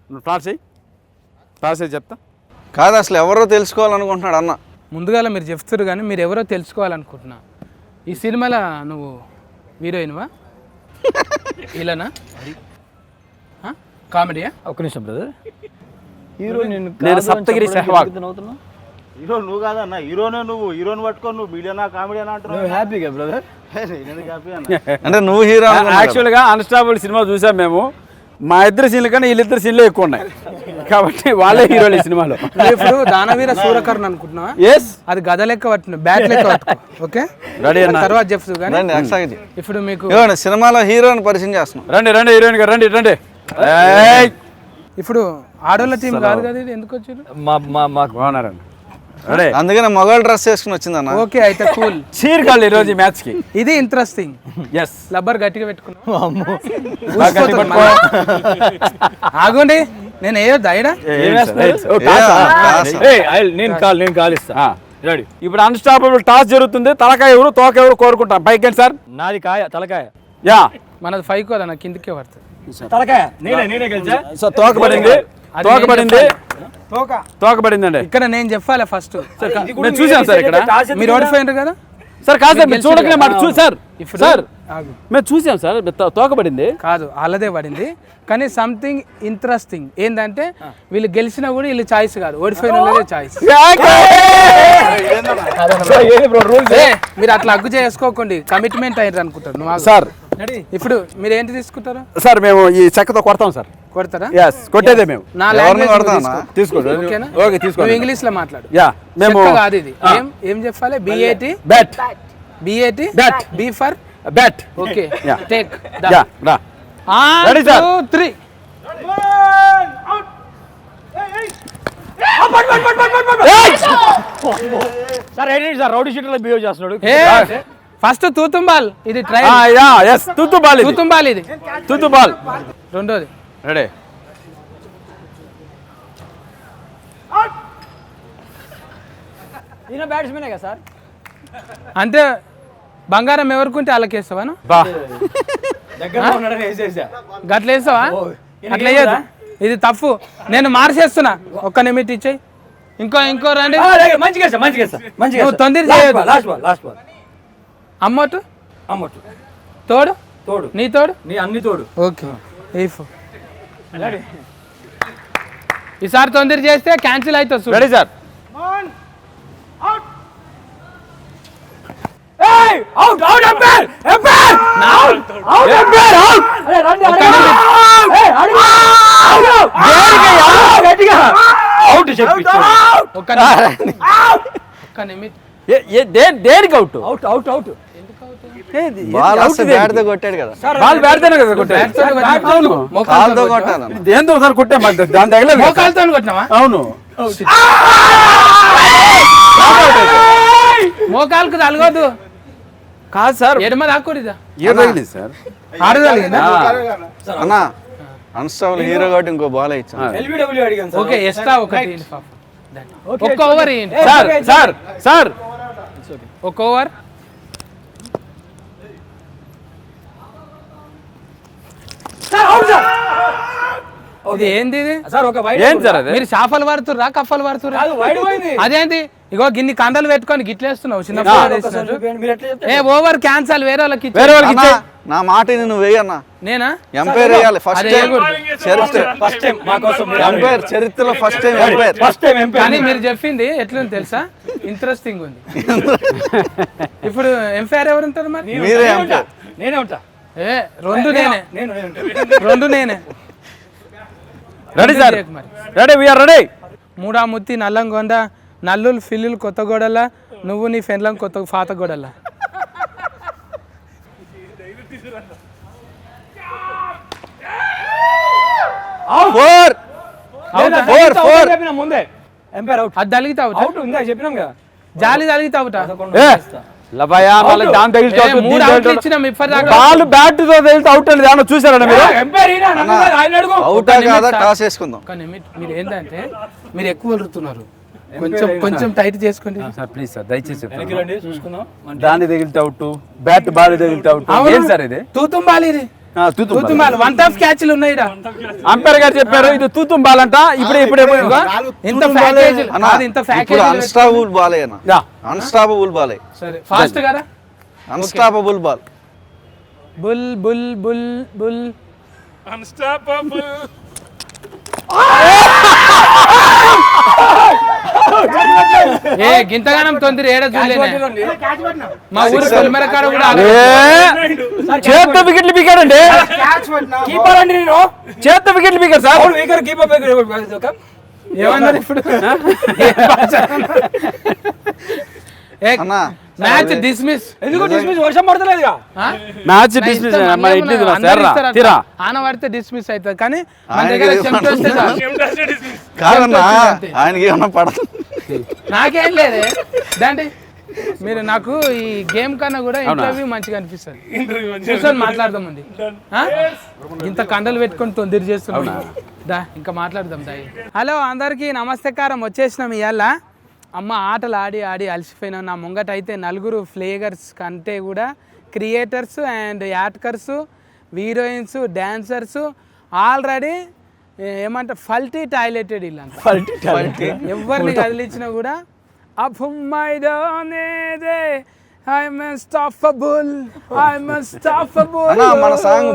నువ్వు టాస్ చేయి చెప్తా. కాదు అసలు ఎవరో తెలుసుకోవాలనుకుంటున్నాడు అన్న. ముందుగా మీరు చెప్తారు కానీ మీరు ఎవరో తెలుసుకోవాలనుకుంటున్నా. ఈ సినిమాలో నువ్వు హీరోయిన్వా ఇలానా కామెడీయా? ఒక్క నిమిషం బ్రదర్. హీరో నేను సప్తగిరి సెహ్వాగ్. హీరో నువ్వు కాదన్న, హీరోనే నువ్వు. హీరోని పట్టుకొని నువ్వు మీడియానా కామెడీనా అంటున్నావు. హ్యాపీగా బ్రదర్. అంటే నువ్వు హీరో. యాక్చువల్గా అన్స్టాపుల్ సినిమా చూసాం మేము. మా ఇద్దరు సీన్లు కానీ వీళ్ళిద్దరు సీన్లే ఎక్కువ ఉన్నాయి కాబట్టి వాళ్ళే హీరోలు ఈ సినిమాలో. ఇప్పుడు దానవీర సూరకర్ణ అనుకుంటున్నా. ఎస్, అది గద లెక్క పట్టిన బ్యాట్ లెక్క పట్టుకో. ఓకే రెడీ అన్న. తర్వాత చెప్తూ కానీ ఇప్పుడు మీకు సినిమాలో హీరోని పరిచయం చేస్తున్నాం. రండి హీరోయిన్ గారు రండి. ఇప్పుడు ఆడోళ్ళ టీం కాదు కదా ఇది, ఎందుకు వచ్చారు? మాకు బాగున్నారండి. రెడీ. అందుకని మగవాళ్ళ డ్రెస్ వేసుకుని వచ్చిందన్న. ఓకే అయితే కూల్. చీర్ కాళ్ళు ఈరోజు ఈ మ్యాచ్ కి. ఇది ఇంట్రెస్టింగ్. ఎస్, లబ్బర్ గట్టిగా పెట్టుకున్నాం. ఆగండి, నేను ఏ దైడా నేను కాల్ ఇస్తా. రెడీ. ఇప్పుడు అన్స్టాపబుల్ టాస్ జరుగుతుంది. తలకాయ ఎవరు తోక ఎవరు కోరుకుంటాం. పైకి సార్. నాది కాయ తలకాయ. యా, మనది 5 కదా, నాకు కిందకే పడుతుంది. తలకాయ నేనే గెలిచా. సో తోక పడిందండి. ఇక్కడ నేను చెప్పాలి ఫస్ట్. మేము చూసాం సార్ ఇక్కడ. మీరు ఓడిపోయినారు కదా సార్. కాదు సార్, మీరు చూడకనే మాట చూసారు సార్. ఆగు. మేము చూసాం సార్, తోక పడింది కాదు వాళ్ళదే పడింది. కానీ సంథింగ్ ఇంట్రెస్టింగ్ ఏంటంటే వీళ్ళు గెలిచినా కూడా వీళ్ళు చాయిస్ కాదు, ఓడిపోయిన వాళ్ళదే చాయిస్. మీరు అట్లా అగ్గు చేసుకోకండి, కమిట్మెంట్ అయ్యారు అనుకుంటారు. నువ్వు సార్ ఇప్పుడు మీరు ఏంటి తీసుకుంటారు సార్? మేము ఈ చెక్కతో కొడతాం సార్. కొడతారా? ఎస్, కొట్టేదే మేము. నా తీసుకోండి. ఓకేనా? ఓకే, తీసుకోండి. ఇంగ్లీష్ లో మాట్లాడు. యా, మేము కాదు ఇది. ఏం చెప్పాలి? BAT bat. Bat. B for bat. Okay, Yeah. Take yeah, రా. Ready, sir? 2 3 సార్ ఏంటి సార్ రౌడీ షీటర్ బిహేవ్ చేస్తున్నాడు. ఫస్ట్ తూతుంబాల్. ఇది ట్రై. యా, ఎస్, తుత్తుబాల్. తూతుంబాల్ ఇది. తుత్తుబాల్. రెండోది. రెడీ. ఈయన బ్యాట్స్మెనే కదా సార్. అంటే బంగారం ఎవరికుంటే వాళ్ళకేస్తావా? బా, దగ్గరలో ఉన్నాడని వేసేసా. గట్ల వేస్తావా? అట్లా వేయద్దు, ఇది తప్పు. నేను మార్చేస్తున్నా. ఒక్క నిమిట్ ఇచ్చేయి. ఇంకో రండి. మంచిగా నువ్వు తొందర చేయొద్దు. లాస్ట్ బాల్ అమ్మోటు అమ్మొట్టు తోడు నీ తోడు నీ అన్ని తోడు. ఓకే, ఈసారి తొందర చేస్తే క్యాన్సిల్ అవుతుంది. Ready sir. Out umpire out దేనికి అవుట్? అవుట్ కొట్టాడు కదా. బాల్ బ్యాట్తోనే కదా కొట్టాడు. కాలుతో కొట్టాను. దేంతో సార్ కొట్టే దాని తగలేదు. మోకాలతో కొట్టినావా? అవును. మోకాలకు తలగొద్దు. కాదు సార్, ఎడమ దాక్కూడదా? తగిలింది సార్. ఆడు తగిలిందా? అన్న అన్స్టాపుల్ హీరో కాబట్టి ఇంకో బాల్ ఇచ్చాను. LBW అడిగాను సార్. ఓకే, ఎక్స్ట్రా ఒకటి ఒక్క ఓవర్ ఇవ్వండి సార్. ఒక ఓవర్. ఇది ఏంది ఇది? సార్ ఒక వైడ్ ఏంటి సార్ అది? మీరు చేపలు పడుతుర్రా కప్పలు పడుతుర్రా? వైడ్ పోయింది. అదేంటి? ఇగో గిన్ని కండలు పెట్టుకొని గిట్లేస్తున్నావు చిన్న మీరు ఎట్లా చెప్తారు? ఏ ఓవర్ క్యాన్సల్ వేరే వాళ్ళకి ఇచ్చేయ్. వేరే వాళ్ళకి ఇచ్చే. నా మాట నువ్వు వేయన్నా. నేనా? ఎంపైర్ వేయాలి ఫస్ట్ అదే టైం వేయకూడదు. చరిత్ర. ఫస్ట్ టైం మా కోసం ఎంపైర్ చరిత్రలో first time umpire. First time umpire. కానీ మీరు చెప్పింది ఎట్లుంది తెలుసా? ఇంట్రెస్టింగ్ ఉంది. ఇప్పుడు ఎంపైర్ ఎవరు ఉంటారు మరి? మీరే ఎంపైర్. నేనే ఉంటా. రెండు నేనే. రెండు నేనే. Ready sir. Ready, we're ready. మూడా ముత్తి నల్లంగొండ నల్లులు ఫిల్లులు కొత్తగూడల నువ్వు నీ ఫెన్లం కొత్త పాతగూడల. ముందే ఎంపైర్ అవుట్. అది తలిగితే అవుట్. అవుట్ ఇంకా చెప్పినాం కదా. జాలి తలిగితే అవుట్. మూడు అవుట్లు ఇచ్చినాం ఇప్పటిదాకా. బాల్ బ్యాట్ తో తగిలితే అవుట్ అనేది ఏమన్నా చూసారా మీరు? అవుటా కాదా టాస్ వేసుకుందాం. కానీ మీరు ఏంటంటే మీరు ఎక్కువ వదులుతున్నారు. కొంచెం టైట్ చేసుకోండి సార్, ప్లీజ్ సార్, దయచేసి. చూసుకుందాం. దాన్ని తగిలితే అవుట్, బ్యాట్ బాల్ తగిలితే అవుట్. ఏం సార్ ఇది? తూతుంబాలి ఇది. తూతుం బాల్ 1 టాప్ క్యాచ్లు ఉన్నాయి అంపైర్ గారు చెప్పారు ఇది తూతుం బాల్ అంట. ఇప్పుడు ఇంత ప్యాకేజ్ అన్నా, అది ఇంత ఇప్పుడు ప్యాకేజ్ అన్స్టాపబుల్ బాలే అన్న, యా. అన్స్టాపబుల్ బాలే, సరే ఫాస్ట్ కదా. Unstoppable ball. బుల్ బుల్ బుల్ బుల్ ఏ గింతగానం తొందర ఏడ చూడలేనే. మా ఊరు కొలిమరకాడ కూడా చేత్తో వికెట్లు పీకాడండి. కీపర్ అండి నేను. చేత్తో వికెట్లు పీకాడు సార్. Weaker keeper. ఏమన్నారు ఇప్పుడు? అన్నా మ్యాచ్ డిస్మిస్. ఎందుకు డిస్మిస్? వర్షం పడతలేదుగా. మ్యాచ్ డిస్మిస్ మన ఇంటి తీరా ఆన పడితే డిస్మిస్ అవుతుంది కానీ మన దగ్గర చెంప వస్తే చాలు. కాదన్నా ఆయనకి ఏమన్నా పడదు. నాకేం లేదే దాంట్లో. మీరు నాకు ఈ గేమ్ కన్నా కూడా ఇంటర్వ్యూ మంచిగా అనిపిస్తుంది. కూర్చొని మాట్లాడదాం ఉంది. ఇంత కండలు పెట్టుకొని తొందర చేస్తున్నాం. దా ఇంకా మాట్లాడదాం దా. హలో అందరికీ నమస్తేకారం. వచ్చేసినాం ఇవాళ. అమ్మ ఆటలు ఆడి ఆడి అలసిపోయినాం. నా ముంగట అయితే 4 ఫ్లేగర్స్ కంటే కూడా creators and actors, heroines, dancers already ఏమంటారు ఫల్టీ టాయిలెటెడ్ ఇల్లు అంట. ఎవరిని కదిలించినా కూడా మన సాంగ్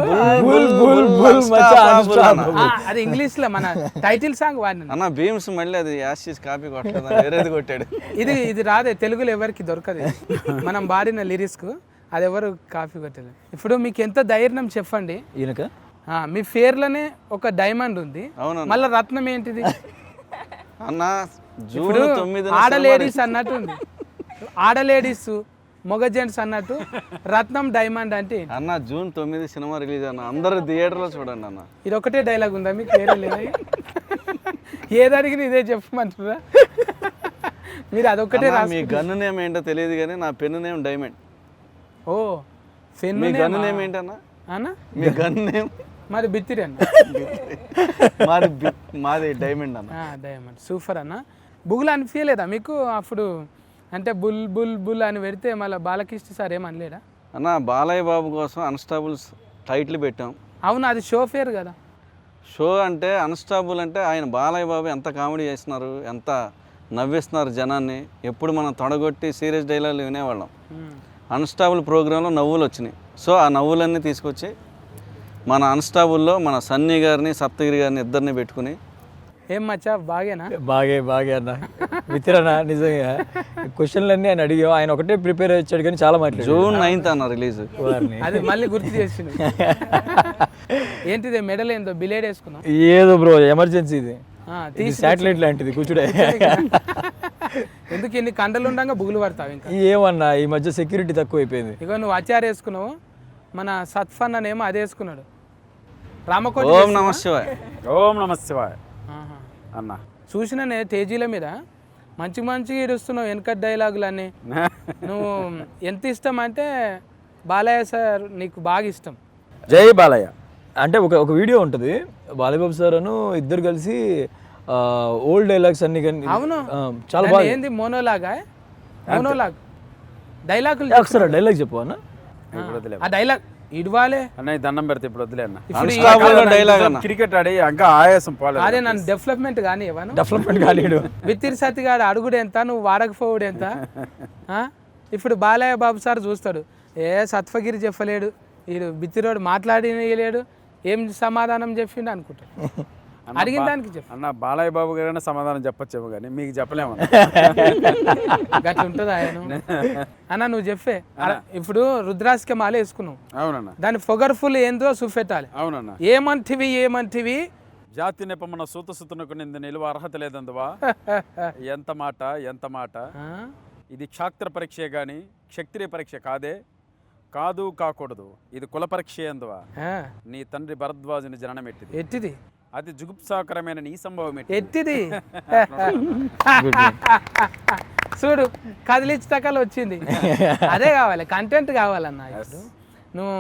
అది ఇంగ్లీష్ లో మన టైటిల్ సాంగ్ వాడిన. అన్న భీమ్స్ మళ్ళీ అది యాషిస్ కాపీ కొట్టలేదు, వేరేది కొట్టాడు. ఇది రాదే తెలుగులో ఎవరికి దొరకదు. మనం వాడిన లిరిక్స్ కు అది ఎవరు కాపీ కొట్టలేదు. ఇప్పుడు మీకు ఎంత ధైర్యం చెప్పండి. మీ పేర్లోనే ఒక డైమండ్ ఉంది, మళ్ళీ రత్నం ఏంటిది అన్న? ఇప్పుడు ఆడ లేడీస్ అన్నట్టు ఉంది, ఆడ లేడీస్ మొగ జెంట్స్ అన్నట్టు రత్నం డైమండ్ అంటే అన్న జూన్ 9 సినిమా రిలీజ్ అన్న, అందరూ థియేటర్ లో చూడండి అన్న. ఇది ఒకటే డైలాగ్ ఉందా మీకు? వేరే లేదా? ఏది అడిగిన ఇదే చెప్పమంటారా మీరు? అదొక్కటే రాసి. మీ గన్ను నేమ్ ఏంటో తెలియదు కానీ నా పెన్ను నేమ్ డైమండ్. ఓ పెన్. మీ గన్ను నేమ్ ఏంటన్నా? అన్న మీ గన్ను నేమ్ మరి బిత్తిరి అన్న. మాది డైమండ్ అన్న. డైమండ్ సూపర్ అన్న. బుగులు అనిపించలేదా మీకు అప్పుడు? అంటే బుల్ బుల్ బుల్ అని పెడితే మళ్ళీ బాలకృష్ణ సార్ ఏమనలేడా? అన్న బాలయ్య బాబు కోసం అన్స్టాబుల్స్ టైటిల్ పెట్టాం. అవును, అది షో ఫేర్ కదా. షో అంటే అన్స్టాబుల్ అంటే ఆయన బాలయ్య బాబు ఎంత కామెడీ చేస్తున్నారు, ఎంత నవ్విస్తున్నారు జనాన్ని. ఎప్పుడు మనం తొడగొట్టి సీరియస్ డైలాగులు వినేవాళ్ళం. అన్స్టాబుల్ ప్రోగ్రాంలో నవ్వులు వచ్చినాయి. సో ఆ నవ్వులన్నీ తీసుకొచ్చి మన అన్స్టాబుల్లో మన సన్నీ గారిని సప్తగిరి గారిని ఇద్దరిని పెట్టుకుని. ఏం మచ్చా బాగేనా? బాగే అన్న. మిత్రనా నిజంగా క్వశ్చన్లన్నీ ఆయన అడిగావు. ఆయన ఒకటే ప్రిపేర్ వచ్చాడు కానీ చాలా మాట్లాడు. జూన్ 9th అన్న రిలీజ్. అది మళ్ళీ గుర్తు చేసింది. ఏంటిది మెడల్ ఏందో బిలేడ్ వేసుకున్నావు? ఏదో బ్రో ఎమర్జెన్సీ ఇది శాటిలైట్ లాంటిది కూర్చుడే. ఎందుకు ఇన్ని కండలు ఉండగా బుగులు పడతావు? ఇంకా ఏమన్నా ఈ మధ్య సెక్యూరిటీ తక్కువ అయిపోయింది. ఇగో నువ్వు అచార్ వేసుకున్నావు, మన సత్ఫన్ అనేమో అదే వేసుకున్నాడు. రామకోట ఓం నమ శివాయ. ఓం నమ శివాయ అన్న. చూసిననే తేజీల మీద మంచి మంచిగా ఇడుస్తున్నావు వెనకట్ డైలాగులు అన్నీ. నువ్వు ఎంత ఇష్టం అంటే బాలయ్య సార్ నీకు బాగా ఇష్టం. జై బాలయ్య అంటే ఒక వీడియో ఉంటుంది, బాలయ్యబాబు సార్ అను ఇద్దరు కలిసి ఓల్డ్ డైలాగ్స్ అన్ని. అవును, చాలా బాగా. ఏంది మోనోలాగ్ డైలాగులు? ఒకసారి డైలాగ్ చెప్పు అన్న. ఆ డైలాగ్ ఇడవాలే అన్నయ్య దండం పెడితే ఇప్పుడు వదిలే అన్న. డైలాగ్ అన్న. క్రికెట్ ఆడి ఇంకా ఆయాసం పోలేదు. అదే నన్ను డెవలప్మెంట్ కానీ డెవలప్మెంట్ కాలేడు. విత్తిరి సతిగాడు అడుగుడు ఎంత, నువ్వు వాడకపోవుడు ఎంత? ఇప్పుడు బాలయ్య బాబు సార్ చూస్తాడు, ఏ సత్వగిరి చెప్పలేడు, వీడు బిత్తిరోడు మాట్లాడినలేడు, ఏం సమాధానం చెప్పిండు అనుకుంటాడు. అడిగిన దానికి చెప్పు అన్న. బాలయ్య బాబు గారైనా సమాధానం చెప్పచ్చేమో కానీ మీకు చెప్పలేము గట్ల ఉంటుంది ఆయన. అన్న నువ్వు చెప్పే. ఇప్పుడు రుద్రాస్కి మాల వేసుకున్నావు. అవునన్న. దాని పొగర్ఫుల్ ఏందో చూపెట్టాలి. అవునన్న. ఏమంటివి జాతి నెపమున సూతసుతునకు నింద నిలువ అర్హత లేదందువా. ఎంత మాట. ఇది క్షాత్ర పరీక్షే గాని క్షత్రియ పరీక్ష కాదు కాకూడదు. ఇది కుల పరీక్ష ఎందువా. నీ తండ్రి భరద్వాజుని జననం ఎట్టిది అతి జుగుప్సాకరమైన నీ సంభవం ఎట్టిది చూడు, కదిలించటకాలు వచ్చింది. అదే కావాలి, కంటెంట్ కావాలన్నా. ఇప్పుడు నువ్వు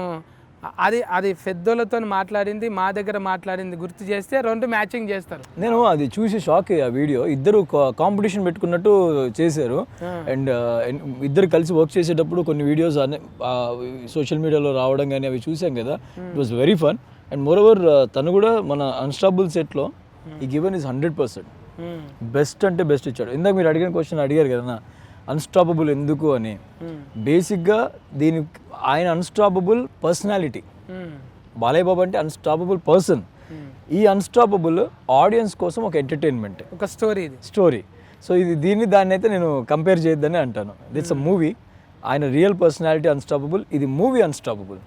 అది పెద్దోళ్ళతో మాట్లాడింది మా దగ్గర మాట్లాడింది గుర్తు చేస్తే రెండు మ్యాచింగ్ చేస్తారు. నేను అది చూసి షాక్ అయ్యా. వీడియో ఇద్దరు కాంపిటీషన్ పెట్టుకున్నట్టు చేశారు. అండ్ ఇద్దరు కలిసి వర్క్ చేసేటప్పుడు కొన్ని వీడియోస్ సోషల్ మీడియాలో రావడం కానీ అవి చూసాం కదా. It was very fun. And more over తను కూడా మన అన్స్టాపుల్ సెట్లో ఈ గివెన్ ఈజ్ 100% బెస్ట్ అంటే బెస్ట్ ఇచ్చాడు. ఇందాక మీరు అడిగిన క్వశ్చన్ అడిగారు కదా అన్స్టాపబుల్ ఎందుకు అని. బేసిక్గా ఆయన అన్స్టాపబుల్ పర్సనాలిటీ. బాలయ్య బాబు అంటే అన్స్టాపబుల్ పర్సన్. ఈ అన్స్టాపబుల్ ఆడియన్స్ కోసం ఒక ఎంటర్టైన్మెంట్, ఒక స్టోరీ. సో దాన్ని అయితే నేను కంపేర్ చేయొద్దని అంటాను. That's a movie. ఆయన రియల్ పర్సనాలిటీ అన్స్టాపబుల్, ఇది movie unstoppable.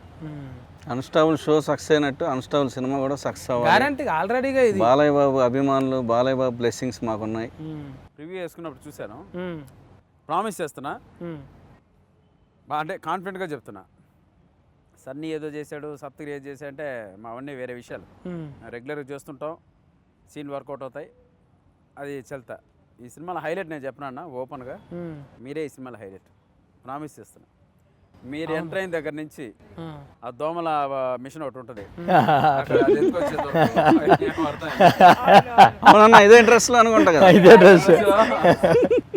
Unstoppable show success అయినట్టు అన్స్టాబుల్ సినిమా కూడా సక్సెస్ అవ్వాలి. గ్యారంటీ ఆల్రెడీగా ఇది. బాలయ్య బాబు అభిమానులు, బాలయ్య బాబు బ్లెస్సింగ్స్ మాకున్నాయి. రివ్యూ చేసుకున్నప్పుడు చూశాను. ప్రామిస్ చేస్తున్నా, అంటే కాన్ఫిడెంట్గా చెప్తున్నా. సన్నీ ఏదో చేశాడు, సప్తగిరి ఏదో చేశాడు అంటే మా అవన్నీ వేరే విషయాలు. రెగ్యులర్గా చేస్తుంటాం, సీన్ వర్కౌట్ అవుతాయి, అది చెల్తా. ఈ సినిమాలో హైలైట్ నేను చెప్పనా అన్న ఓపెన్గా, మీరే ఈ సినిమాలో హైలైట్. ప్రామిస్ చేస్తున్నా. మీరు ఎంటర్ అయిన దగ్గర నుంచి ఆ దోమల మిషన్ ఒకటి ఉంటుంది, అవునన్నా ఇదే డ్రెస్ లో అనుకుంటా కదా. ఇదే డ్రెస్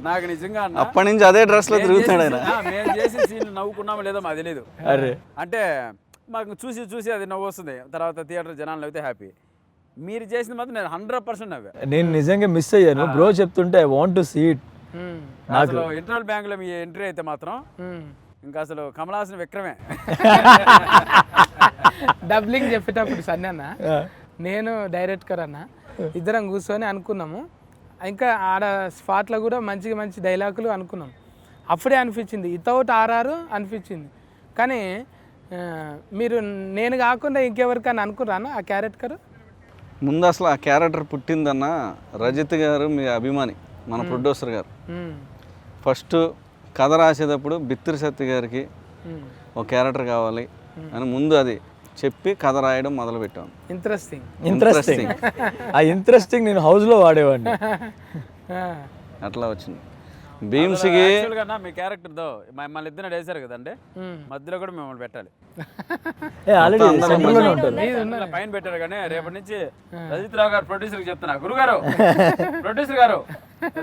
నాకు నిజంగా అప్పటి నుంచి అదే డ్రెస్ లో తిరుగుతాడు ఆయన. మేము చేసిన సీన్ నవ్వుకున్నామో లేదో మాకు తెలియదు. అంటే మాకు చూసి అది నవ్వు వస్తుంది. తర్వాత థియేటర్ జనాలు నవ్వుతే హ్యాపీ. మీరు చేసింది మాత్రం నేను 100% నవ్వా. నేను నిజంగా మిస్ అయ్యాను. బ్రో చెప్తుంటే I want to see it. అసలు ఇంటర్వల్ బ్యాంకులో మీ ఎంట్రీ అయితే మాత్రం ఇంకా అసలు కమలాసన విక్రమే. డబ్లింగ్ చెప్పేటప్పుడు సన్నీ అన్న నేను డైరెక్టర్ అన్న ఇద్దరం కూర్చొని అనుకున్నాము. ఇంకా ఆడ స్పాట్లో కూడా మంచి డైలాగులు అనుకున్నాం. అప్పుడే అనిపించింది వితౌట్ ఆర్ఆర్ అనిపించింది. కానీ మీరు నేను కాకుండా ఇంకెవరికైనా అనుకున్నాను ఆ క్యారెక్టర్. ముందు అసలు ఆ క్యారెక్టర్ పుట్టిందన్న రజిత్ గారు మీ అభిమాని, మన ప్రొడ్యూసర్ గారు. ఫస్ట్ కథ రాసేటప్పుడు బిత్తిరి సత్య గారికి ఒక క్యారెక్టర్ కావాలి అని ముందు అది చెప్పి కథ రాయడం మొదలు పెట్టాం. ఇంట్రెస్టింగ్ ఆ ఇంట్రెస్టింగ్ నేను హౌస్లో వాడేవాడిని. అట్లా వచ్చింది. భీమ్స్కి మీ క్యారెక్టర్తో మమ్మల్ని ఇద్దరు వేసారు కదండి, మధ్యలో కూడా మిమ్మల్ని పెట్టాలి. పైన పెట్టారు కానీ రేపటి నుంచి రజిత్ రావు గారు ప్రొడ్యూసర్ చెప్తున్నా, గురుగారు ప్రొడ్యూసర్ గారు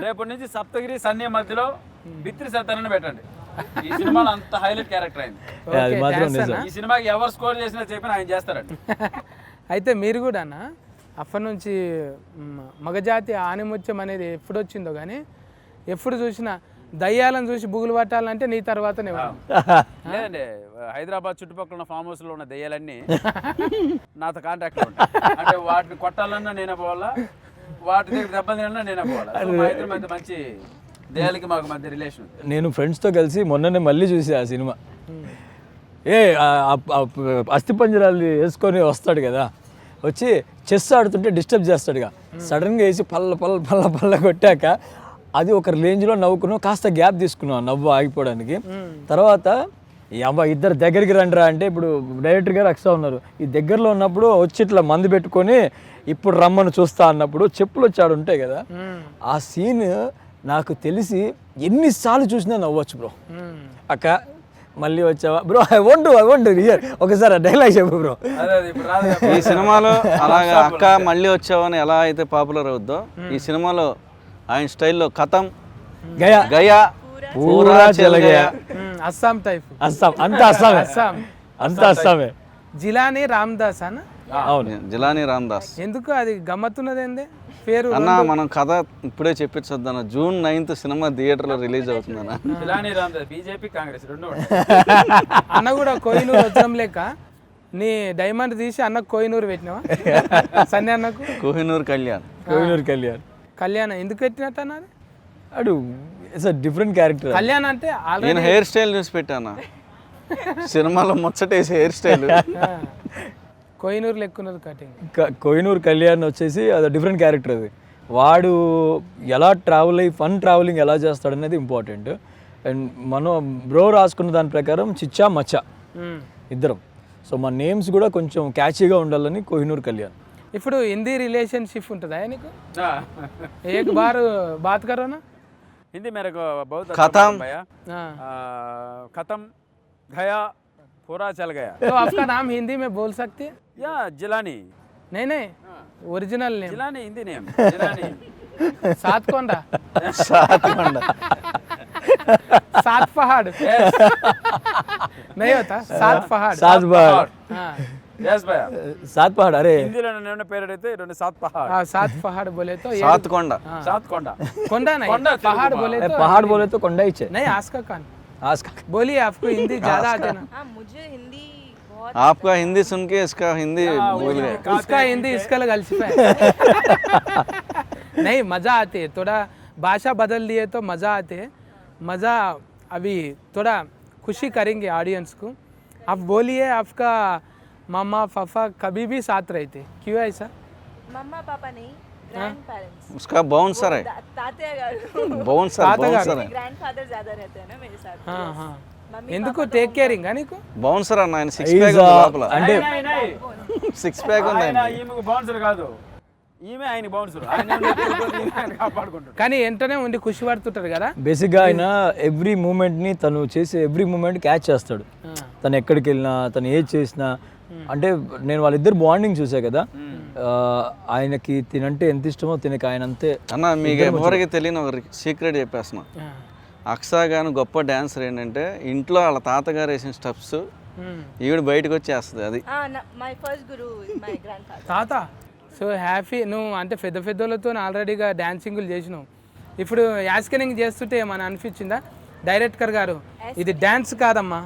రేపటి నుంచి సప్తగిరి సన్నీ మధ్యలో బిత్రి సత్యాన్ని పెట్టండి. ఈ సినిమాలో అంత హైలైట్ క్యారెక్టర్ అయింది. ఈ సినిమాకి ఎవరు స్కోర్ చేసినా చెప్పిన ఆయన చేస్తారండి. అయితే మీరు కూడా అప్పటి నుంచి మగజాతి ఆనిముత్యం అనేది ఎప్పుడు వచ్చిందో కానీ ఎప్పుడు చూసినా దయ్యాలను చూసి బుగులు పట్టాలంటే నీ తర్వాతనే. లేదండి, హైదరాబాద్ చుట్టుపక్కల ఉన్న ఫామ్ హౌస్లో ఉన్న దయ్యాలన్నీ నాతో కాంటాక్ట్లో ఉంటాయి. అంటే వాటిని కొట్టాలన్నా నేనే పోవాలా, వాటి దగ్గర దెబ్బలు తినాలన్నా నేనే పోవాలా. మా ఇద్దరి మధ్య మంచి దయ్యాలకి మాకు మధ్య రిలేషన్. నేను ఫ్రెండ్స్తో కలిసి మొన్ననే మళ్ళీ చూసి ఆ సినిమా అస్థిపంజరాలు వేసుకొని వస్తాడు కదా, వచ్చి చెస్ ఆడుతుంటే డిస్టర్బ్ చేస్తాడుగా, సడన్గా వేసి పల్ల కొట్టాక అది ఒక రేంజ్లో నవ్వుకున్నాం. కాస్త గ్యాప్ తీసుకున్నాం నవ్వు ఆగిపోవడానికి. తర్వాత ఇద్దరు దగ్గరికి రండిరా అంటే ఇప్పుడు డైరెక్టర్ గారు అక్సా ఉన్నారు. ఈ దగ్గరలో ఉన్నప్పుడు వచ్చి ఇట్లా మందు పెట్టుకొని ఇప్పుడు రమ్మని చూస్తా అన్నప్పుడు చెప్పులు వచ్చాడు ఉంటాయి కదా, ఆ సీన్ నాకు తెలిసి ఎన్నిసార్లు చూసినా నవ్వచ్చు బ్రో. అక్క మళ్ళీ వచ్చావా బ్రో, ఐ వాంట్ హియర్ ఒకసారి డైలాగ్ చెప్పు బ్రో. ఈ సినిమాలో అలాగా అక్క మళ్ళీ వచ్చావని ఎలా అయితే పాపులర్ అవుద్దో, ఈ సినిమాలో ఆయన స్టైల్లో కథం గయా పూరా చెలగయా, అస్సాం టైప్, అస్సాం అంతా అస్సామే. జిలానీ రామ్దాస్ అన్న. అవును, జిలానీ రామ్దాస్. ఎందుకు అది గమ్మత్తున్నది ఏంది పేరు అన్న? మనం కథ ఇప్పుడే చెప్పించొద్దు అన్న. June 9th సినిమా థియేటర్లో రిలీజ్ అవుతుంది అన్న. బీజేపీ కాంగ్రెస్ రెండు అన్న కూడా కోహినూరు వజ్రం లేక నీ డైమండ్ తీసి అన్నకు కోహినూరు పెట్టినావా? సన్నీ అన్నకు కోహినూర్ కళ్యాణ్ ఎందుకు పెట్టినట్టు అన్నది? అడు ఇట్స్ డిఫరెంట్ క్యారెక్టర్. కళ్యాణ్ అంటే నేను హెయిర్ స్టైల్ చూసి పెట్టాను సినిమాలో, ముచ్చటేసి హెయిర్ స్టైల్. కోహినూరు లెక్కున్నది కటింగ్. కోహినూర్ కళ్యాణ్ వచ్చేసి అది డిఫరెంట్ క్యారెక్టర్. అది వాడు ఎలా ఫన్ ట్రావెలింగ్ ఎలా చేస్తాడు అనేది ఇంపార్టెంట్. అండ్ మనం బ్రో రాసుకున్న దాని ప్రకారం చిచ్చా మచ్చా ఇద్దరం. సో మా నేమ్స్ కూడా కొంచెం క్యాచీగా ఉండాలని కోహినూర్ కళ్యాణ్. ఇప్పుడు హిందీ రిలేషన్షిప్ ఉంటుందా నీకు? ఏక్ బార్ బాత్ కరో నా हिंदी मेरे को बहुत खत्म भैया, खत्म गया पूरा चल गया। तो आपका नाम हिंदी में बोल सकते हैं? या जिलानी, नहीं original name Jilani Hindi name Jilani. सात कोंडा, సాత్కొండ सात पहाड़ नहीं होता, सात पहाड़। सात पहाड़ हाँ यस भैया, सात पहाड़ अरे हिंदीలో నేను పేరు అడిగితే రెండు సాత్ పహాడ్, हाँ सात पहाड़ बोले तो ये సాత్కొండ सात కొండ। कोंडा नहीं, कोंडा पहाड़ तेलुगु बोले अरे तो पहाड़ बोले तो कोंडा ही छे नहीं। आस का कान आज का बोलिए, आपको हिंदी ज्यादा आते ना। हाँ मुझे हिंदी बहुत आपका हिंदी सुन के इसका हिंदी भूल गए उसका हिंदी इसका गलत नहीं, मजा आती है, थोड़ा भाषा बदल दिए तो मजा आते है। मजा अभी थोड़ा खुशी करेंगे ऑडियंस को। आप बोलिए, आपका मामा पापा कभी भी साथ रहते, क्यों ऐसा? मम्मा पापा नहीं, ग्रैंड पेरेंट्स, उसका बाउंसर है ताते बाउंसर बाउंसर है ग्रैंडफादर ज्यादा रहते हैं ना मेरे साथ। हाँ हाँ मम्मी ఎందుకు టేక్ కేరింగ్ నీకు? బౌన్సర్ అన్న ఆయన సిక్స్ ప్యాక్ ఈజ్ ఉంది లోపల అంటే సిక్స్ ప్యాక్ ఉంది ఆయన ఆయన ఈమెకు బౌన్సర్ కాదు, ఈమె ఆయన బౌన్సర్, ఆయన కాపాడుకుంటాడు. కానీ వెంటనే ఉండి ఖుషి పడుతుంటారు కదా. బేసిక్గా ఆయన ఎవ్రీ మూమెంట్ని తను చేసే ఎవ్రీ మూమెంట్ క్యాచ్ చేస్తాడు. తను ఎక్కడికి వెళ్ళినా తను ఏది చేసినా అంటే నేను వాళ్ళిద్దరు బాండింగ్ చూసా కదా. ఆయనకి తినంటే ఎంత ఇష్టమో తినక ఆయన అంతే. అన్న మీకు ఎవరికి తెలియని ఒక సీక్రెట్ చెప్పేస్తున్నా. అక్సా గాను గొప్ప డాన్సర్ ఏంటంటే ఇంట్లో వాళ్ళ తాతగారు వేసిన స్టెప్స్ ఈవిడ బయటకు వచ్చేస్తుంది. అది my first Guru is my grand father. తాత సో హ్యాపీ. నువ్వు అంటే పెద్ద పెద్దలతో ఆల్రెడీగా డాన్సింగ్లు చేసినావు. ఇప్పుడు యాస్కెనింగ్ చేస్తుంటే ఏమన్నా అనిపించిందా డైరెక్టర్ గారు, ఇది డాన్స్ కాదమ్మా,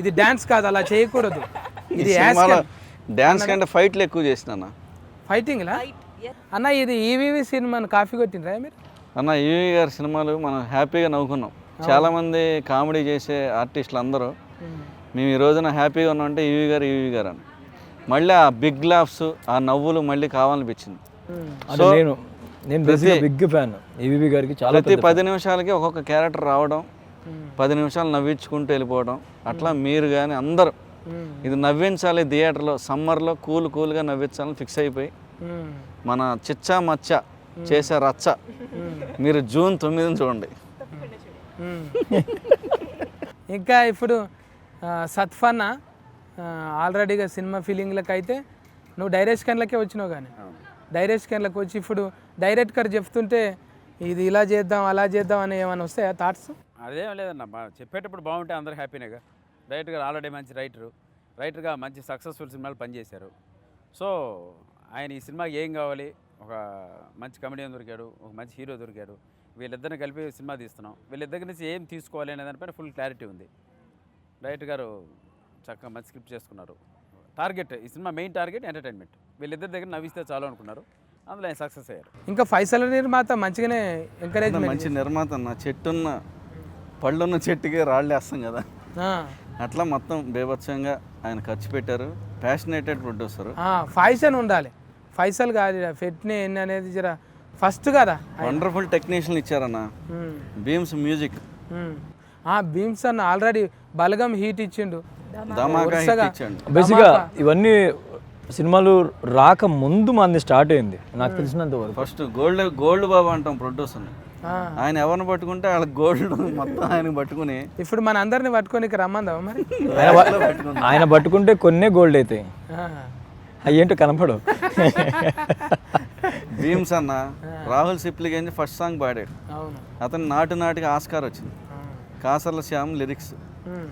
ఇది డాన్స్ కాదు, అలా చేయకూడదు, ఇది డాన్స్ కంటే ఫైట్లు ఎక్కువ చేసిన అన్న. ఫైటింగ్లా అన్న? ఇది ఈవీవి సినిమాను కాఫీ కొట్టినరా మీరు? అన్న ఈవి గారి సినిమాలు మనం హ్యాపీగా నవ్వుకున్నాం. చాలామంది కామెడీ చేసే ఆర్టిస్టులు అందరూ మేము ఈ రోజున హ్యాపీగా ఉన్నామంటే ఈవి గారు అని. మళ్ళీ ఆ బిగ్ లాఫ్స్ ఆ నవ్వులు మళ్ళీ కావాలనిపించింది. అంటే నేను బేసిక్గా బిగ్ ఫ్యాన్ ఈవీవి గారికి. చాలా ప్రతి 10 నిమిషాలకి ఒక్కొక్క క్యారెక్టర్ రావడం, 10 నిమిషాలు నవ్వించుకుంటూ వెళ్ళిపోవడం. అట్లా మీరు కానీ అందరూ ఇది నవ్వించాలి థియేటర్లో సమ్మర్లో కూల్గా నవ్వించాలని ఫిక్స్ అయిపోయి మన చిచ్చా మచ్చ చేసే రచ్చ మీరు జూన్ 9 చూడండి. ఇంకా ఇప్పుడు సత్ఫన్న ఆల్రెడీగా సినిమా ఫీలింగ్లకు అయితే నువ్వు డైరెక్షన్లకే వచ్చినావు. కానీ డైరెక్షన్లకు వచ్చి ఇప్పుడు డైరెక్టర్ చెప్తుంటే ఇది ఇలా చేద్దాం అలా చేద్దాం అని ఏమైనా వస్తాయా థాట్స్? అదేం లేదన్న, చెప్పేటప్పుడు బాగుంటే అందరూ హ్యాపీనేగా. డైరెక్టర్ గారు ఆల్రెడీ మంచి రైటర్గా మంచి సక్సెస్ఫుల్ సినిమాలు పనిచేశారు. సో ఆయన ఈ సినిమాకి ఏం కావాలి, ఒక మంచి కమెడియన్ దొరికాడు, ఒక మంచి హీరో దొరికాడు, వీళ్ళిద్దరిని కలిపి సినిమా తీస్తున్నాం, వీళ్ళిద్దరి నుంచి ఏం తీసుకోవాలి అనే దానిపైన ఫుల్ క్లారిటీ ఉంది. డైరెక్టర్ గారు చక్కగా మంచి స్క్రిప్ట్ చేసుకున్నారు. టార్గెట్ ఈ సినిమా మెయిన్ టార్గెట్ ఎంటర్టైన్మెంట్. వీళ్ళిద్దరి దగ్గర నవ్విస్తే చాలు అనుకున్నారు, అందులో ఆయన సక్సెస్ అయ్యారు. ఇంకా ఫైసల్ నిర్మాత మంచిగానే ఎంకరేజ్మెంట్. మంచి నిర్మాత అన్న. చెట్టున్న పళ్ళున్న చెట్టుకి రాళ్ళు వేస్తాం కదా, అట్లా మొత్తం బేభత్సంగా ఆయన ఖర్చు పెట్టారు. Passionated producer. ఫైసల్ ఉండాలి, ఫైసల్ కాదు ఫెట్ని ఎన్ని అనేది జర ఫస్ట్ కదా. వండర్ఫుల్ టెక్నీషియన్ ఇచ్చారన్న. బీమ్స్ మ్యూజిక్, భీమ్స్ అన్న ఆల్రెడీ బలగం హీట్ ఇచ్చిండు, ధమాకా హిట్ ఇచ్చాడు. బేసిక్గా ఇవన్నీ సినిమాలు రాక ముందు మంది స్టార్ట్ అయింది నాకు తెలిసినంత వరకు. ఫస్ట్ గోల్డ్ బాబు అంటాం ప్రొడ్యూసర్. ఆయన ఎవరిని పట్టుకుంటే వాళ్ళకి గోల్డ్ మొత్తం ఆయన పట్టుకుని ఇప్పుడు మన అందరిని పట్టుకొని రమ్మందావా మరి? ఆయన పట్టుకుంటే కొన్నే గోల్డ్ అవుతాయి, అయ్యేంటో కనపడవు. భీమ్స్ అన్న రాహుల్ సిప్లిగంజ్ ఫస్ట్ సాంగ్ పాడాడు. అవును, అతను నాటికి ఆస్కార్ వచ్చింది. కాసర్ల శ్యామ్ లిరిక్స్,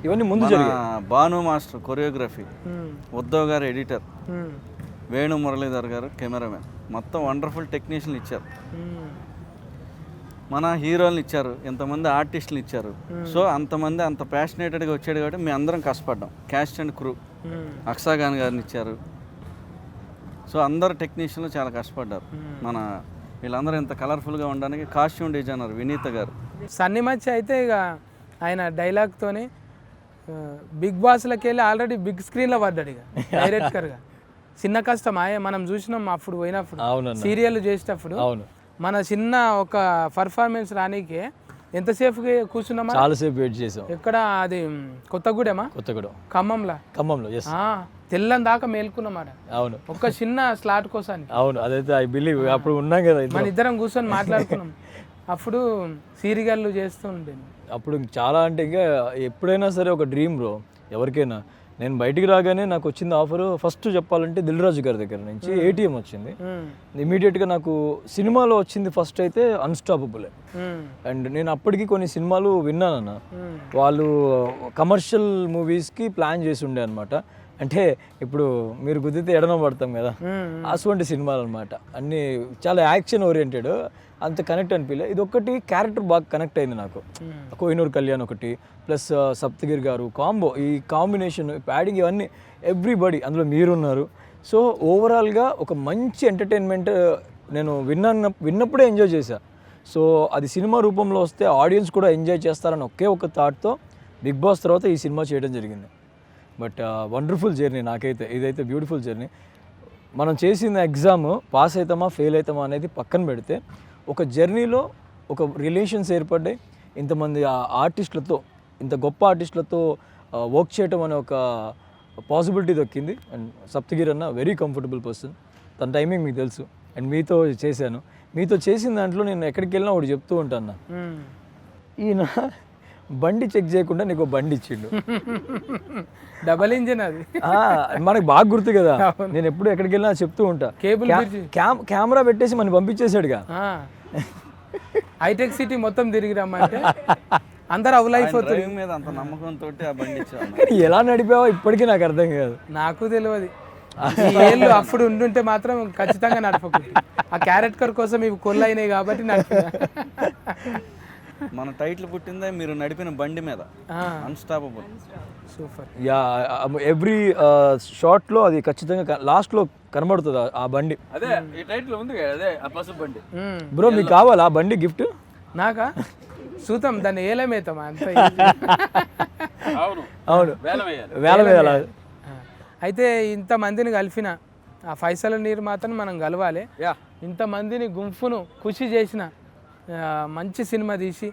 ఇవన్నీ ముందు జరిగాయి. భాను మాస్టర్ కొరియోగ్రఫీ, ఉద్ధవ్ గారు ఎడిటర్, వేణు మురళీధర్ గారు కెమెరామెన్, మొత్తం వండర్ఫుల్ టెక్నీషియన్లు ఇచ్చారు. మన హీరోలను ఇచ్చారు, ఇంతమంది ఆర్టిస్టులు ఇచ్చారు. సో అంతమంది అంత ప్యాషనేటెడ్గా వచ్చాడు కాబట్టి మేము అందరం కష్టపడ్డాం. Cast and crew Aksa Khan గారిని ఇచ్చారు. సో అందరు టెక్నీషియన్లు చాలా కష్టపడ్డారు. మన వీళ్ళందరూ ఇంత కలర్ఫుల్గా ఉండడానికి కాస్ట్యూమ్ డిజైనర్ వినీత గారు. సన్నీ మధ్య అయితే ఇక ఆయన డైలాగ్తోని బిగ్ బాస్లోకి వెళ్ళి ఆల్రెడీ బిగ్ స్క్రీన్లో పడ్డాడు ఇక డైరెక్టర్గా. చిన్న కష్టం మనం చూసినాం అప్పుడు పోయినప్పుడు సీరియల్ చేసేటప్పుడు. అవును, మన చిన్న ఒక పర్ఫార్మెన్స్ రానీకే ఎంతసేపు కూర్చున్నామా? చాలాసేపు వెయిట్ చేసాం. ఎక్కడ అది కొత్తగూడెమా? కొత్తగూడెం, ఖమ్మంలో ఎస్. తెల్లని దాకా మేల్కున్నమాట. అవును, ఒక చిన్న స్లాట్ కోసానికి. అవును, అదైతే ఐ బిలీవ్. అప్పుడు ఉన్నాం కదా మన ఇద్దరం కూర్చొని మాట్లాడుకున్నాం. అప్పుడు సీరియల్లు చేస్తూ ఉండేది. అప్పుడు చాలా అంటే ఇంకా ఎప్పుడైనా సరే ఒక డ్రీమ్ బ్రో ఎవరికైనా. నేను బయటికి రాగానే నాకు వచ్చింది ఆఫర్ ఫస్ట్ చెప్పాలంటే దిల్ రాజు గారి దగ్గర నుంచి ఏటీఎం వచ్చింది. ఇమీడియట్గా నాకు సినిమాలో వచ్చింది ఫస్ట్ అయితే అన్స్టాపబుల్. అండ్ నేను అప్పటికి కొన్ని సినిమాలు విన్నానన్న, వాళ్ళు కమర్షియల్ మూవీస్కి ప్లాన్ చేసి ఉండే అనమాట. అంటే ఇప్పుడు మీరు కుదిరితే ఎడన పడతాం కదా, అటువంటి సినిమాలు అనమాట. అన్నీ చాలా యాక్షన్ ఓరియంటెడ్, అంత కనెక్ట్ అనిపించలే. ఇది ఒక్కటి క్యారెక్టర్ బాగా కనెక్ట్ అయింది నాకు. కోహినూర్ కళ్యాణ్ ఒకటి ప్లస్ సప్తగిరి గారు కాంబో, ఈ కాంబినేషన్ ప్యాడింగ్ ఇవన్నీ ఎవ్రీబడి, అందులో మీరున్నారు. సో ఓవరాల్గా ఒక మంచి ఎంటర్టైన్మెంట్ నేను విన్నప్పుడే ఎంజాయ్ చేశా. సో అది సినిమా రూపంలో వస్తే ఆడియన్స్ కూడా ఎంజాయ్ చేస్తారని ఒకే ఒక థాట్తో బిగ్ బాస్ తర్వాత ఈ సినిమా చేయడం జరిగింది. బట్ వండర్ఫుల్ జర్నీ నాకైతే, ఇదైతే బ్యూటిఫుల్ జర్నీ. మనం చేసిన ఎగ్జామ్ పాస్ అవుతామా ఫెయిల్ అవుతామా అనేది పక్కన పెడితే, ఒక జర్నీలో ఒక రిలేషన్స్ ఏర్పడ్డాయి, ఇంతమంది ఆర్టిస్టులతో, ఇంత గొప్ప ఆర్టిస్టులతో వర్క్ చేయటం అనే ఒక పాసిబిలిటీ దొక్కింది. అండ్ సప్తగిరి అన్న వెరీ కంఫర్టబుల్ పర్సన్, తన టైమింగ్ మీకు తెలుసు. అండ్ మీతో చేశాను, మీతో చేసిన దాంట్లో నేను ఎక్కడికి వెళ్ళినా ఒకటి చెప్తూ ఉంటాను, ఈయన బండి చెక్ చేయకుండా నీకు బండి ఇచ్చిండు. డబల్ ఇంజిన్ అది, మనకు బాగా గుర్తు కదా, నేను ఎప్పుడు ఎక్కడికి వెళ్ళినా చెప్తూ ఉంటా. కేబుల్ కెమెరా పెట్టేసి మనం పంపించేశాడుగా. హైటెక్ సిటీ మొత్తం తిరిగి రమ్మంటే అందరు అవు లైఫ్ అవుతుంది మీద అంత నమ్మకంతో ఆ బండి ఇచ్చాను. ఎలా నడిపావో ఇప్పటికీ నాకు అర్థం కాదు. నాకు తెలియదు. ఈ ఏళ్ళు అప్పుడు ఉండుంటే మాత్రం ఖచ్చితంగా నడపకూడదు. ఆ క్యారెక్టర్ కోసం ఇవి కొల్లు అయినాయి కాబట్టి నడిపిన. మన టైటిల్ పుట్టిందే మీరు నడిపిన బండి మీద, అన్స్టాపబుల్. సూపర్. యా, ఎవ్రీ షాట్లో అది ఖచ్చితంగా లాస్ట్లో కనబడుతుంది ఆ బండి. అదే ఈ టైటిల్ ఉంది కదా, అదే ఆ పసుపు బండి. బ్రో మీకు కావాలా ఆ బండి గిఫ్ట్? నాకా చూద్దాం, దాన్ని ఏలమేతామా అంత. అవును అవును, వేల వేల. అయితే ఇంతమందిని కలిపిన ఆ ఫైసల నీరు మాత్రం మనం కలవాలి. ఇంతమందిని గుంపును ఖుషి చేసిన మంచి సినిమా తీసి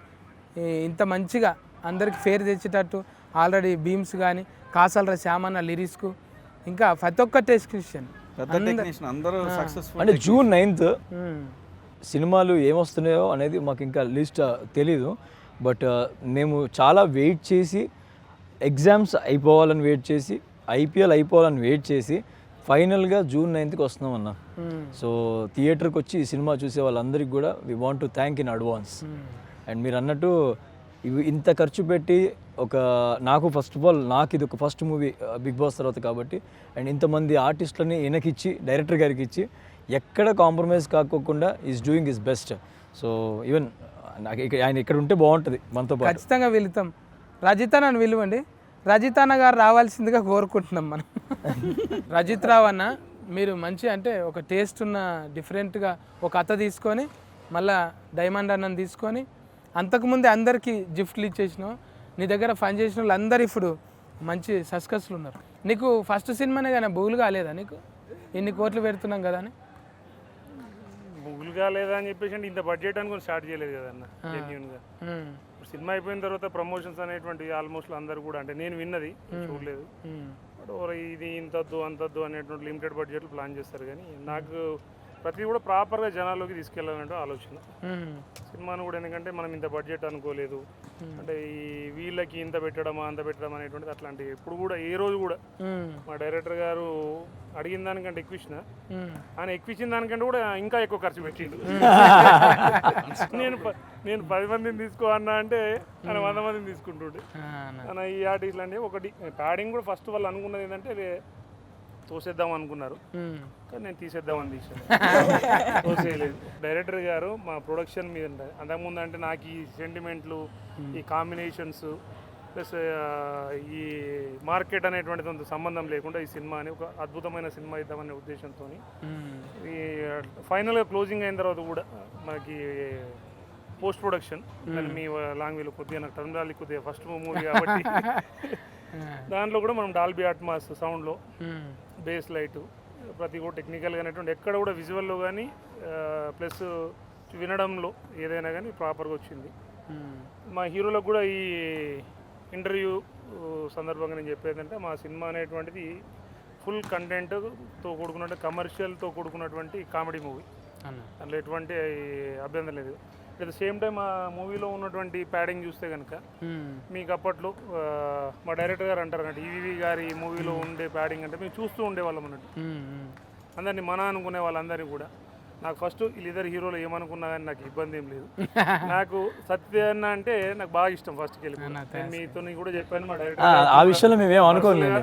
ఇంత మంచిగా అందరికి ఫేర్ తెచ్చేటట్టు ఆల్రెడీ బీమ్స్ కానీ కాసాలరా శ్యామన్న లిరిక్స్కు ఇంకా ప్రతి ఒక్క టెక్నీషియన్ అందరూ సక్సెస్ఫుల్. అంటే June 9th సినిమాలు ఏమొస్తున్నాయో అనేది మాకు ఇంకా లిస్ట్ తెలీదు. బట్ మేము చాలా వెయిట్ చేసి, ఎగ్జామ్స్ అయిపోవాలని వెయిట్ చేసి, IPL అయిపోవాలని వెయిట్ చేసి ఫైనల్గా June 9th వస్తున్నాం అన్న. సో థియేటర్కి వచ్చి ఈ సినిమా చూసే వాళ్ళందరికీ కూడా we want to thank in advance. And మీరు అన్నట్టు ఇవి ఇంత ఖర్చు పెట్టి నాకు ఫస్ట్ ఆఫ్ ఆల్ నాకు ఇది ఒక ఫస్ట్ మూవీ బిగ్ బాస్ తర్వాత కాబట్టి, అండ్ ఇంతమంది ఆర్టిస్టులని ఈయనకిచ్చి డైరెక్టర్ గారికి ఇచ్చి ఎక్కడ కాంప్రమైజ్ కాకోకుండా is doing his best. So even నాకు ఆయన ఇక్కడ ఉంటే బాగుంటుంది మనతో పాటు. ఖచ్చితంగా వెళుతాం. రజిత నన్ను విలువండి, రజిత్ అన్న గారు రావాల్సిందిగా కోరుకుంటున్నాం మనం. రజిత్ రావు అన్న మీరు మంచి అంటే ఒక టేస్ట్ ఉన్న డిఫరెంట్గా ఒక అత్త తీసుకొని మళ్ళా డైమండ్ అన్నని తీసుకొని అంతకుముందే అందరికీ గిఫ్ట్లు ఇచ్చేసినావు. నీ దగ్గర పని చేసిన వాళ్ళు అందరు ఇప్పుడు మంచి సక్సెస్లు ఉన్నారు. నీకు ఫస్ట్ సినిమానే కానీ బుగులు కాలేదా నీకు? ఇన్ని కోట్లు పెడుతున్నాం కదా అని. బుగులు కాలేదా అని చెప్పేసి అంటే ఇంత బడ్జెట్ అనుకుని స్టార్ట్ చేయలేదు కదన్న. జెన్యూన్గా సినిమా అయిపోయిన తర్వాత ప్రమోషన్స్ అనేటువంటి ఆల్మోస్ట్ అందరు కూడా, అంటే నేను విన్నది చూడలేదు, బట్ ఇది ఇంతద్దు అంతద్దు అనేటువంటి లిమిటెడ్ బడ్జెట్లు ప్లాన్ చేస్తారు. కానీ నాకు ప్రతి కూడా ప్రాపర్గా జనాల్లోకి తీసుకెళ్ళాలంటే ఆలోచన. సినిమాను కూడా ఎందుకంటే మనం ఇంత బడ్జెట్ అనుకోలేదు, అంటే ఈ వీళ్ళకి ఇంత పెట్టడమా అంత పెట్టడం అనేటువంటిది అట్లాంటివి ఎప్పుడు కూడా ఏ రోజు కూడా మా డైరెక్టర్ గారు అడిగిన దానికంటే ఎక్కువ ఇచ్చిన, ఆయన ఎక్కువ ఇచ్చిన దానికంటే కూడా ఇంకా ఎక్కువ ఖర్చు పెట్టిండు. నేను 10 మందిని తీసుకో అన్నా అంటే ఆయన 100 మందిని తీసుకుంటుండే. ఆయన ఈ ఆర్టిస్టులు అంటే ఒకటి ప్యాడింగ్ కూడా ఫస్ట్ వాళ్ళు అనుకున్నది ఏంటంటే తోసేద్దాం అనుకున్నారు, కానీ నేను తీసేద్దామని తీసాను, తోసేయలేదు. డైరెక్టర్ గారు మా ప్రొడక్షన్ మీద అంతకుముందు అంటే నాకు ఈ సెంటిమెంట్లు, ఈ కాంబినేషన్స్ ప్లస్ ఈ మార్కెట్ అనేటువంటిది సంబంధం లేకుండా ఈ సినిమా అని ఒక అద్భుతమైన సినిమా ఇద్దామనే ఉద్దేశంతో ఈ ఫైనల్గా క్లోజింగ్ అయిన తర్వాత కూడా మనకి పోస్ట్ ప్రొడక్షన్ మీ లాంగ్వేజ్లో కొద్దిగా నాకు టర్మినాలజీ కొద్దిగా ఫస్ట్ మూవీ కాబట్టి దాంట్లో కూడా మనం డాల్బీ అట్మాస్ సౌండ్లో బేస్ లైట్ ప్రతి కూడా టెక్నికల్గా అనేటువంటి ఎక్కడ కూడా విజువల్లో కానీ ప్లస్ వినడంలో ఏదైనా కానీ ప్రాపర్గా వచ్చింది. మా హీరోలకు కూడా ఈ ఇంటర్వ్యూ సందర్భంగా నేను చెప్పేదంటే మా సినిమా అనేటువంటిది ఫుల్ కంటెంట్తో కూడుకున్నట్టు కమర్షియల్తో కూడుకున్నటువంటి కామెడీ మూవీ, అందులో ఎటువంటి అభ్యంతరం లేదు. అట్ ద సేమ్ టైం ఆ మూవీలో ఉన్నటువంటి ప్యాడింగ్ చూస్తే కనుక మీకు అప్పట్లో మా డైరెక్టర్ గారు అంటారు అన్నట్టు ఈవీవి గారి మూవీలో ఉండే ప్యాడింగ్ అంటే మేము చూస్తూ ఉండేవాళ్ళం అన్నట్టు. అందరినీ మన అనుకునే వాళ్ళందరినీ కూడా. నాకు ఫస్ట్ వీళ్ళిద్దరు హీరోలు ఏమనుకున్నా కానీ నాకు ఇబ్బంది ఏం లేదు. నాకు సత్య అన్న అంటే నాకు బాగా ఇష్టం ఫస్ట్కి వెళ్ళి. నేను మీతో కూడా చెప్పాను మా డైరెక్టర్ ఆ విషయంలో మేమేం అనుకోలేదు.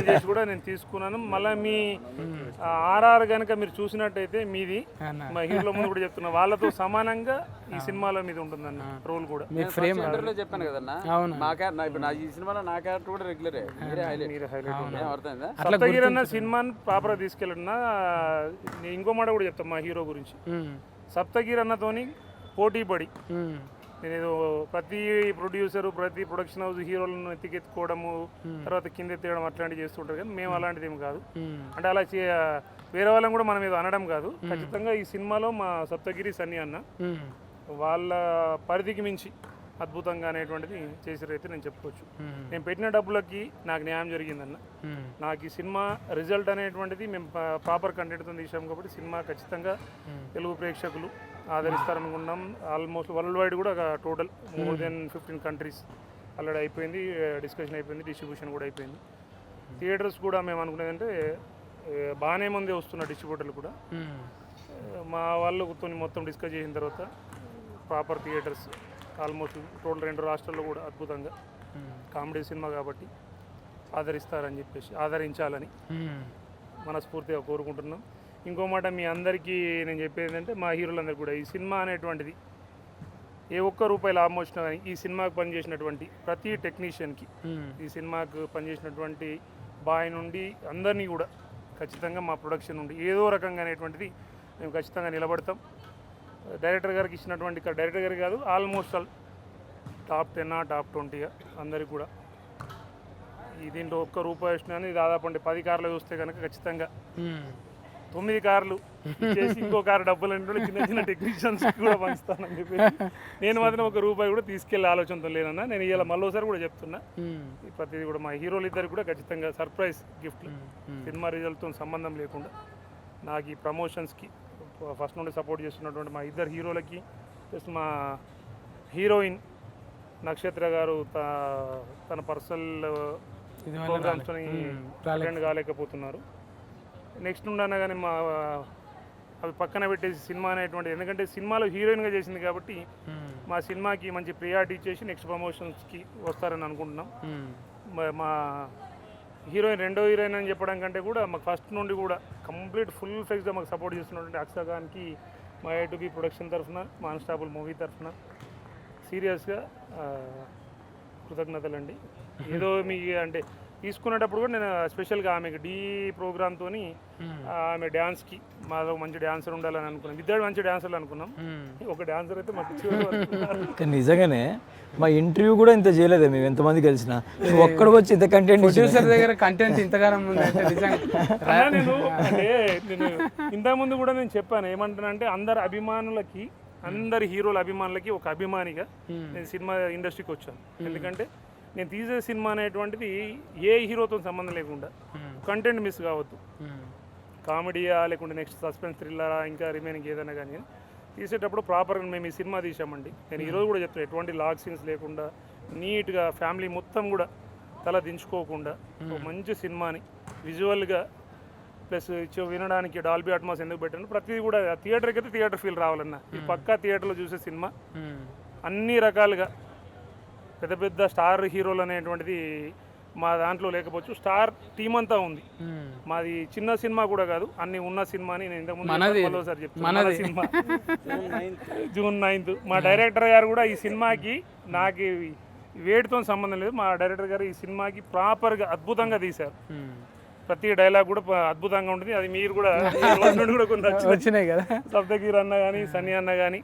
చేసి కూడా నేను తీసుకున్నాను. మళ్ళీ మీ ఆర్ఆర్ కనుక మీరు చూసినట్టయితే మీది మా హీరోల ముందు కూడా చెప్తున్నా వాళ్ళతో సమానంగా ఈ సినిమాలో మీద ఉంటుందన్న రోల్ కూడా. ఇంటర్వ్యూలో చెప్పాను కదన్నా, ఇప్పుడు ఈ సినిమాలో నా క్యారెక్టర్ కూడా రెగ్యులరే. మీరే హైలైట్ అర్థమైందా? సప్తగిరి అన్న సినిమాని ప్రాపర్గా తీసుకెళ్ళినా ఇంకో మాట కూడా చెప్తాను మా హీరో గురించి. సప్తగిరి అన్నతోని పోటీ పడి నేను ప్రతి ప్రొడ్యూసరు ప్రతి ప్రొడక్షన్ హౌస్ హీరోలను ఎత్తికెత్తుకోవడము తర్వాత కింద ఎత్తేయడం అట్లాంటివి చేస్తుంటారు. కానీ మేము అలాంటిది ఏం కాదు. అంటే అలా వేరే వాళ్ళని కూడా మనం ఏదో అనడం కాదు. ఖచ్చితంగా ఈ సినిమాలో మా సప్తగిరి సన్నీ అన్న వాళ్ళ పరిధికి మించి అద్భుతంగా అనేటువంటిది చేసిరైతే నేను చెప్పుకోవచ్చు. నేను పెట్టిన డబ్బులకి నాకు న్యాయం జరిగిందన్న. నాకు ఈ సినిమా రిజల్ట్ అనేటువంటిది మేము ప్రాపర్ కంటెంట్తో తీసాం కాబట్టి సినిమా ఖచ్చితంగా తెలుగు ప్రేక్షకులు ఆదరిస్తారనుకున్నాం. ఆల్మోస్ట్ వరల్డ్ వైడ్ కూడా total more than 15 countries already అయిపోయింది. డిస్కషన్ అయిపోయింది, డిస్ట్రిబ్యూషన్ కూడా అయిపోయింది. థియేటర్స్ కూడా మేము అనుకునేదంటే బాగానే మంది వస్తున్న డిస్ట్రిబ్యూటర్లు కూడా మా వాళ్ళతో మొత్తం డిస్కస్ చేసిన తర్వాత ప్రాపర్ థియేటర్స్ ఆల్మోస్ట్ టోటల్ 2 రాష్ట్రాల్లో కూడా అద్భుతంగా కామెడీ సినిమా కాబట్టి ఆదరిస్తారని చెప్పేసి ఆదరించాలని మనస్ఫూర్తిగా కోరుకుంటున్నాం. ఇంకో మాట మీ అందరికీ నేను చెప్పేది ఏంటంటే మా హీరోలందరికీ కూడా ఈ సినిమా అనేటువంటిది ఏ ఒక్క రూపాయి లాభం వచ్చినా కానీ ఈ సినిమాకి పనిచేసినటువంటి ప్రతి టెక్నీషియన్కి ఈ సినిమాకు పనిచేసినటువంటి బాయ్ నుండి అందరినీ కూడా ఖచ్చితంగా మా ప్రొడక్షన్ నుండి ఏదో రకంగా అనేటువంటిది మేము ఖచ్చితంగా నిలబడతాం. డైరెక్టర్ గారికి ఇచ్చినటువంటి డైరెక్టర్ గారికి కాదు ఆల్మోస్ట్ ఆల్ టాప్ 10 టాప్ 20 అందరికి కూడా దీంట్లో ఒక్క రూపాయి వచ్చినా కానీ దాదాపు అంటే 10 కార్లు చూస్తే కనుక ఖచ్చితంగా 9 కార్లు చేసి ఇంకో కారు డబ్బులు అంటే చిన్న చిన్న టెక్నీషియన్స్ కూడా పంచుతానని చెప్పేసి నేను మాత్రం ఒక రూపాయి కూడా తీసుకెళ్లే ఆలోచనతో లేనన్నా. నేను ఇలా మళ్ళీసారి కూడా చెప్తున్నా ప్రతిదీ కూడా మా హీరోలు ఇద్దరు కూడా ఖచ్చితంగా సర్ప్రైజ్ గిఫ్ట్ సినిమా రిజల్ట్తో సంబంధం లేకుండా నాకు ఈ ప్రమోషన్స్కి ఫస్ట్ నుండి సపోర్ట్ చేస్తున్నటువంటి మా ఇద్దరు హీరోలకి ప్లస్ మా హీరోయిన్ నక్షత్ర గారు తన పర్సనల్ ప్రోగ్రామ్స్తో అటెండ్ కాలేకపోతున్నారు. నెక్స్ట్ నుండి అన్నా కానీ అవి పక్కన పెట్టేసి సినిమా అనేటువంటి ఎందుకంటే సినిమాలో హీరోయిన్గా చేసింది కాబట్టి మా సినిమాకి మంచి ప్రియారిటీ ఇచ్చేసి నెక్స్ట్ ప్రమోషన్స్కి వస్తారని అనుకుంటున్నాం. మా హీరోయిన్ రెండో హీరోయిన్ అని చెప్పడం కంటే కూడా మాకు ఫస్ట్ నుండి కూడా కంప్లీట్ ఫుల్ ఫ్లెక్స్గా మాకు సపోర్ట్ చేస్తున్నటువంటి అక్షర్ ఖాన్కి మా A2B ప్రొడక్షన్ తరఫున మా అన్స్టాపుల్ మూవీ తరఫున సీరియస్గా కృతజ్ఞతలండి. ఏదో మీ అంటే తీసుకునేటప్పుడు కూడా నేను స్పెషల్గా ఆమెకి డీ ప్రోగ్రామ్తో ఆమె డ్యాన్స్కి మాలో మంచి డ్యాన్సర్ ఉండాలని అనుకున్నాం. ఇద్దరు మంచి డ్యాన్సర్లు అనుకున్నాం. ఒక డ్యాన్సర్ అయితే మాకు నిజంగానే మా ఇంటర్వ్యూ కూడా ఇంత చేయలేదు మేము ఎంతమంది కలిసిన ఒక్కడికి వచ్చి ఇంత కంటెంట్ ప్రొడ్యూసర్ దగ్గర కంటెంట్ ఇంతగానం ఉందంటే నిజంగా నేను అంటే నేను ఇంతకుముందు కూడా నేను చెప్పాను ఏమంటానంటే అందరి హీరోల అభిమానులకి ఒక అభిమానిగా నేను సినిమా ఇండస్ట్రీకి వచ్చాను. ఎందుకంటే నేను తీసే సినిమా అనేటువంటిది ఏ హీరోతో సంబంధం లేకుండా కంటెంట్ మిస్ కావద్దు. కామెడీయా లేకుంటే నెక్స్ట్ సస్పెన్స్ థ్రిల్లరా ఇంకా రిమైనింగ్ ఏదైనా కానీ తీసేటప్పుడు ప్రాపర్గా మేము ఈ సినిమా తీసామండి. నేను ఈరోజు కూడా చెప్తాను ఎటువంటి లాగ్ సీన్స్ లేకుండా నీట్గా ఫ్యామిలీ మొత్తం కూడా తల దించుకోకుండా ఒక మంచి సినిమాని విజువల్గా ప్లస్ వినడానికి డాల్బీ అట్మాస్ ఎందుకు పెట్టాను ప్రతిదీ కూడా థియేటర్కి అయితే థియేటర్ ఫీల్ రావాలన్నా ఇది పక్కా థియేటర్లో చూసే సినిమా. అన్ని రకాలుగా పెద్ద పెద్ద స్టార్ హీరోలు అనేటువంటిది మా దాంట్లో లేకపోవచ్చు. స్టార్ టీం అంతా ఉంది. మాది చిన్న సినిమా కూడా కాదు అన్ని ఉన్న సినిమాని నేను ఇంతకుముందు సార్ చెప్తాను. సినిమా June 9th మా డైరెక్టర్ గారు కూడా ఈ సినిమాకి నాకు వేడితో సంబంధం లేదు. మా డైరెక్టర్ గారు ఈ సినిమాకి ప్రాపర్గా అద్భుతంగా తీశారు. ప్రతి డైలాగ్ కూడా అద్భుతంగా ఉంటుంది. అది మీరు కూడా కొన్ని వచ్చినాయి కదా సప్తగిరి అన్న కానీ సన్నీ అన్న కానీ.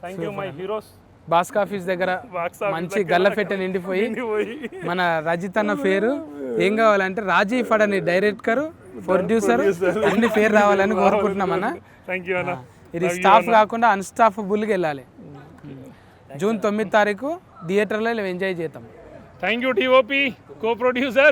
Thank you my heroes. Box office దగ్గర మంచి గల్లఫెట్ట నిండిపోయి మన రజిత్ అన్న పేరు ఏం కావాలంటే రాజీ ఫడని డైరెక్టర్ ప్రొడ్యూసర్ అన్ని పేరు రావాలని కోరుకుంటున్నాం అన్న. థ్యాంక్ యూ అన్న. ఇది స్టాఫ్ కాకుండా అన్స్టాఫబుల్గా వెళ్ళాలి. June 9th థియేటర్లో ఎంజాయ్ చేద్దాం. Thank you TOP co producer.